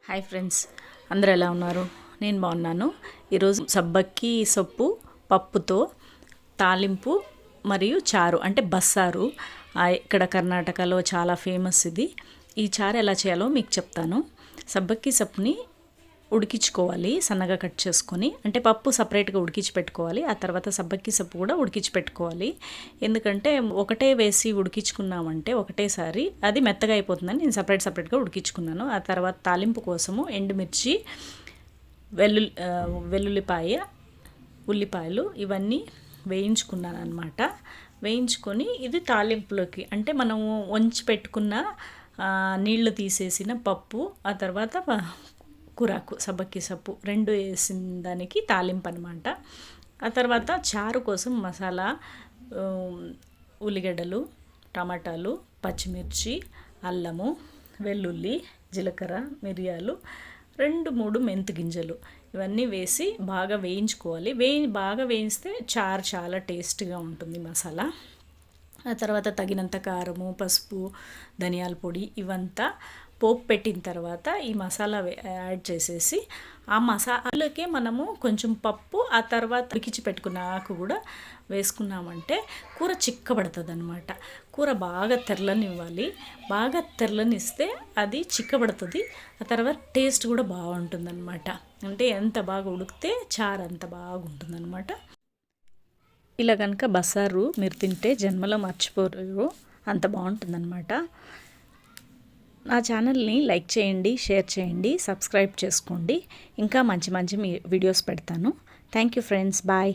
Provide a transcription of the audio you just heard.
Hi friends, అందరూ ఎలా ఉన్నారు? నేను బాగున్నాను. ఈరోజు సబ్బక్కి సొప్పు పప్పుతో తాలింపు మరియు చారు అంటే బస్సారు. ఇక్కడ కర్ణాటకలో చాలా ఫేమస్ ఇది. ఈ చారు ఎలా చేయాలో మీకు చెప్తాను. సబ్బక్కి సొప్పుని ఉడికించుకోవాలి, సన్నగా కట్ చేసుకొని. అంటే పప్పు సపరేట్గా ఉడికించి పెట్టుకోవాలి. ఆ తర్వాత సబ్బక్కి సొప్పు కూడా ఉడికించి పెట్టుకోవాలి. ఎందుకంటే ఒకటే వేసి ఉడికించుకున్నామంటే ఒకటేసారి అది మెత్తగా అయిపోతుందని నేను సపరేట్గా ఉడికించుకున్నాను. ఆ తర్వాత తాలింపు కోసము ఎండుమిర్చి, వెల్లుల్లిపాయ, ఉల్లిపాయలు ఇవన్నీ వేయించుకున్నాను అనమాట. వేయించుకొని ఇది తాలింపులోకి అంటే మనము వంచి పెట్టుకున్న నీళ్లు తీసేసిన పప్పు, ఆ తర్వాత కూరాకు సబ్బక్కి సొప్పు రెండు వేసిన దానికి తాలింపు అనమాట. ఆ తర్వాత చారు కోసం మసాలా, ఉల్లిగడ్డలు, టమాటాలు, పచ్చిమిర్చి, అల్లము, వెల్లుల్లి, జీలకర్ర, మిరియాలు, 2-3 మెంతి గింజలు ఇవన్నీ వేసి బాగా వేయించుకోవాలి. బాగా వేయిస్తే చారు చాలా టేస్ట్గా ఉంటుంది మసాలా. ఆ తర్వాత తగినంత కారము, పసుపు, ధనియాల పొడి ఇవంతా పోపు పెట్టిన తర్వాత ఈ మసాలా యాడ్ చేసేసి ఆ మసాలాకే మనము కొంచెం పప్పు, ఆ తర్వాత ఉడికించి పెట్టుకున్న ఆకు కూడా వేసుకున్నామంటే కూర చిక్కబడుతుంది అనమాట. కూర బాగా తెరలనివ్వాలి. బాగా తెరలనిస్తే అది చిక్కబడుతుంది. ఆ తర్వాత టేస్ట్ కూడా బాగుంటుంది అనమాట. అంటే ఎంత బాగా ఉడికితే చారు అంత బాగుంటుంది అనమాట. ఇలా కనుక బస్సారు మీరు తింటే జన్మలో మర్చిపోరు, అంత బాగుంటుందన్నమాట. నా ఛానల్ని లైక్ చేయండి, షేర్ చేయండి, సబ్స్క్రైబ్ చేసుకోండి. ఇంకా మంచి మంచి వీడియోస్ పెడతాను. Thank you friends, bye.